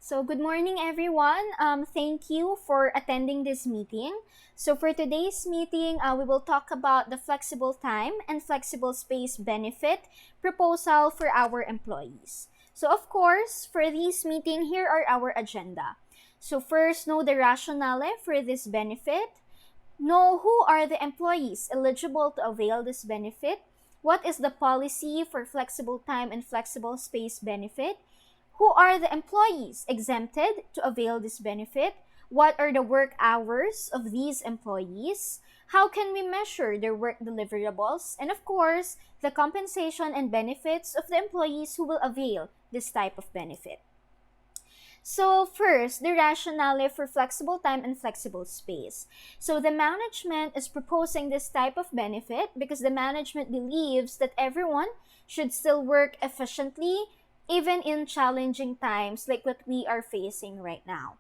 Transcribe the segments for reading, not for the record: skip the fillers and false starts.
So, good morning, everyone. Thank you for attending this meeting. So, for today's meeting, we will talk about the flexible time and flexible space benefit proposal for our employees. So, of course, for this meeting, here are our agenda. So, first, know the rationale for this benefit. Know who are the employees eligible to avail this benefit. What is the policy for flexible time and flexible space benefit? Who are the employees exempted to avail this benefit? What are the work hours of these employees? How can we measure their work deliverables? And of course, the compensation and benefits of the employees who will avail this type of benefit. So first, the rationale for flexible time and flexible space. So the management is proposing this type of benefit because the management believes that everyone should still work efficiently even in challenging times like what we are facing right now.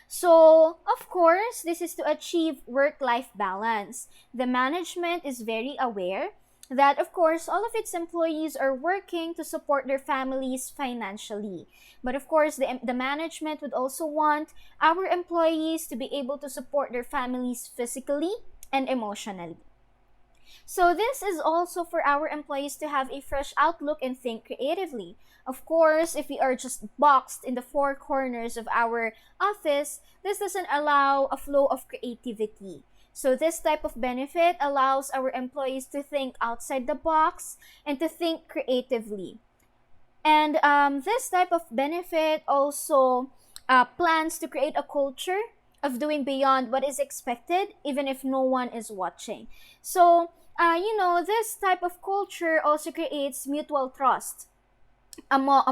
So, of course, this is to achieve work-life balance. The management is very aware that, of course, all of its employees are working to support their families financially. But, of course, the management would also want our employees to be able to support their families physically and emotionally. So this is also for our employees to have a fresh outlook and think creatively. Of course, if we are just boxed in the four corners of our office, this doesn't allow a flow of creativity. So this type of benefit allows our employees to think outside the box and to think creatively. And this type of benefit also plans to create a culture of doing beyond what is expected, even if no one is watching. So, this type of culture also creates mutual trust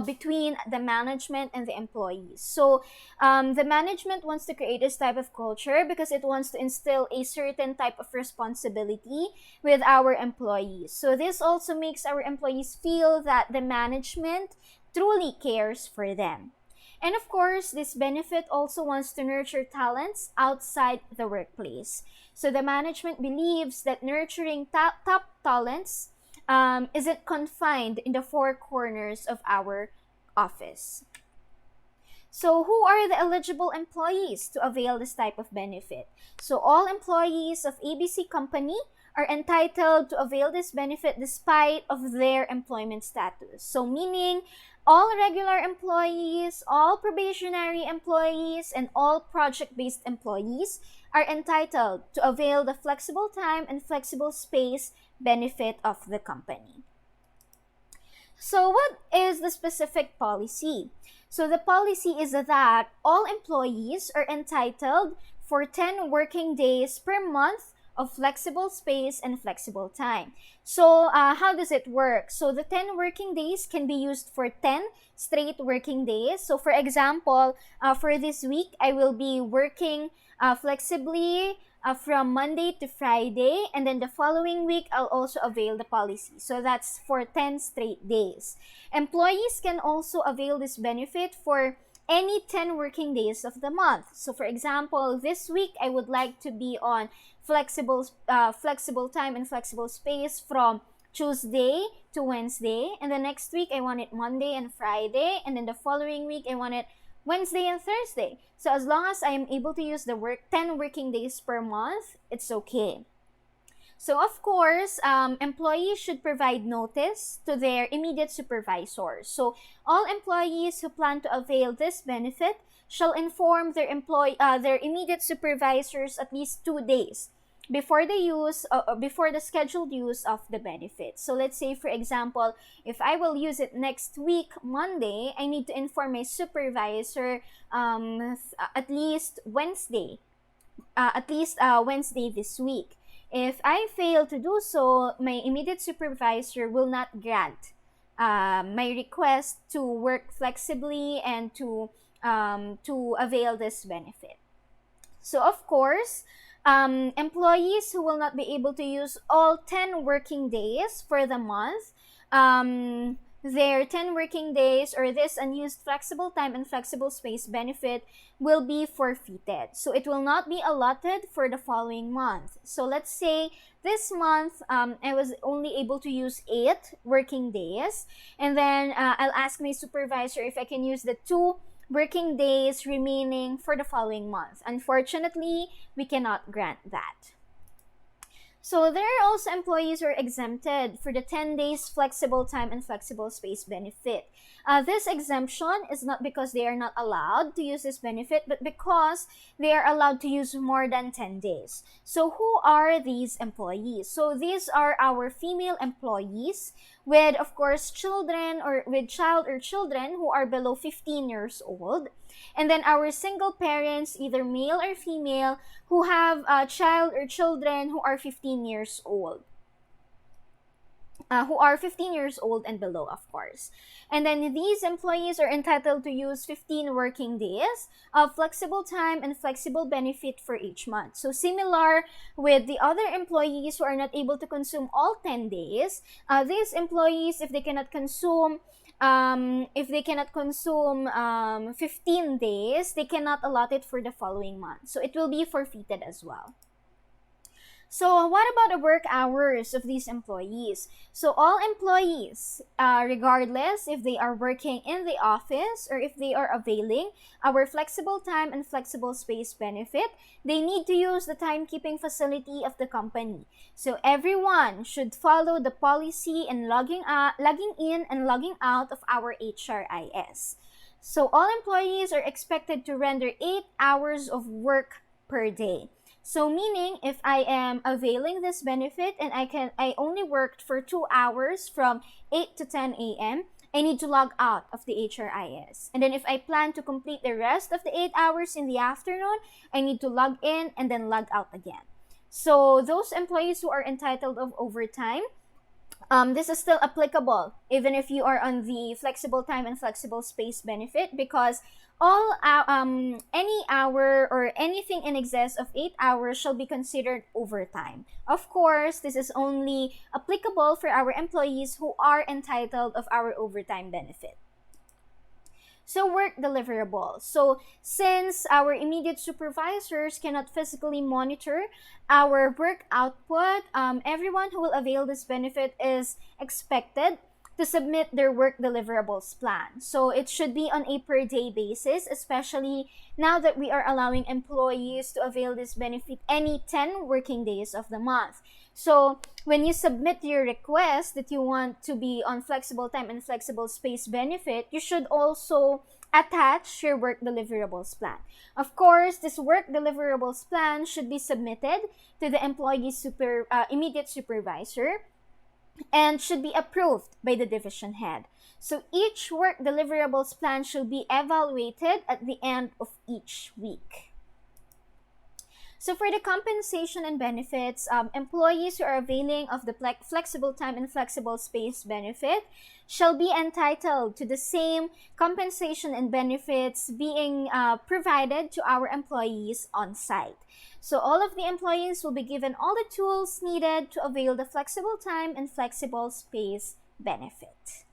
between the management and the employees. So, the management wants to create this type of culture because it wants to instill a certain type of responsibility with our employees. So, this also makes our employees feel that the management truly cares for them. And of course, this benefit also wants to nurture talents outside the workplace. So the management believes that nurturing top talents isn't confined in the four corners of our office. So, who are the eligible employees to avail this type of benefit? So, all employees of ABC Company are entitled to avail this benefit despite of their employment status. So, meaning all regular employees, all probationary employees, and all project-based employees are entitled to avail the flexible time and flexible space benefit of the company. So, what is the specific policy? So, the policy is that all employees are entitled for 10 working days per month of flexible space and flexible time. So, how does it work? So, the 10 working days can be used for 10 straight working days. So, for example, for this week, I will be working flexibly from Monday to Friday, and then the following week I'll also avail the policy. So that's for 10 straight days. Employees can also avail this benefit for any 10 working days of the month. So for example, this week I would like to be on flexible time and flexible space from Tuesday to Wednesday, and the next week I want it Monday and Friday, and then the following week I want it Wednesday and Thursday. So as long as I am able to use the 10 working days per month, it's okay. So of course, employees should provide notice to their immediate supervisors. So all employees who plan to avail this benefit shall inform their immediate supervisors at least 2 days before the scheduled use of the benefit. So let's say, for example, if I will use it next week Monday, I need to inform my supervisor at least Wednesday this week. If I fail to do so, my immediate supervisor will not grant my request to work flexibly and to avail this benefit. So of course, employees who will not be able to use all 10 working days for the month, their 10 working days or this unused flexible time and flexible space benefit will be forfeited. So it will not be allotted for the following month. So let's say this month I was only able to use 8 working days, and then I'll ask my supervisor if I can use the 2 working days remaining for the following month. Unfortunately, we cannot grant that. So there are also employees who are exempted for the 10 days flexible time and flexible space benefit. This exemption is not because they are not allowed to use this benefit, but because they are allowed to use more than 10 days. So who are these employees? So these are our female employees with, of course, children or with child or children who are below 15 years old. And then our single parents, either male or female, who have a child or children who are 15 years old. Who are 15 years old and below, of course. And then these employees are entitled to use 15 working days of flexible time and flexible benefit for each month. So similar with the other employees who are not able to consume all 10 days, these employees, if they cannot consume 15 days, they cannot allot it for the following month. So it will be forfeited as well. So what about the work hours of these employees? So all employees, regardless if they are working in the office or if they are availing our flexible time and flexible space benefit, they need to use the timekeeping facility of the company. So everyone should follow the policy and logging in and logging out of our HRIS. So all employees are expected to render 8 hours of work per day. So meaning if I am availing this benefit and I only worked for 2 hours from 8 to 10 a.m., I need to log out of the HRIS. And then if I plan to complete the rest of the 8 hours in the afternoon, I need to log in and then log out again. So those employees who are entitled of overtime, this is still applicable even if you are on the flexible time and flexible space benefit, because any hour or anything in excess of 8 hours shall be considered overtime. Of course, this is only applicable for our employees who are entitled of our overtime benefit. So work deliverables. So since our immediate supervisors cannot physically monitor our work output, everyone who will avail this benefit is expected to submit their work deliverables plan. So it should be on a per day basis, especially now that we are allowing employees to avail this benefit any 10 working days of the month. So when you submit your request that you want to be on flexible time and flexible space benefit, you should also attach your work deliverables plan. Of course, this work deliverables plan should be submitted to the employee's immediate supervisor and should be approved by the division head. So each work deliverables plan should be evaluated at the end of each week. So for the compensation and benefits, employees who are availing of the flexible time and flexible space benefit shall be entitled to the same compensation and benefits being provided to our employees on site. So all of the employees will be given all the tools needed to avail the flexible time and flexible space benefit.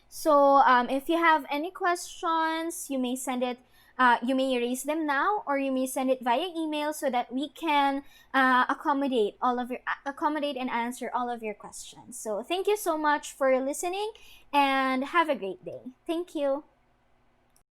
So if you have any questions, you may send it. You may raise them now, or you may send it via email so that we can accommodate and answer all of your questions. So thank you so much for listening, and have a great day. Thank you.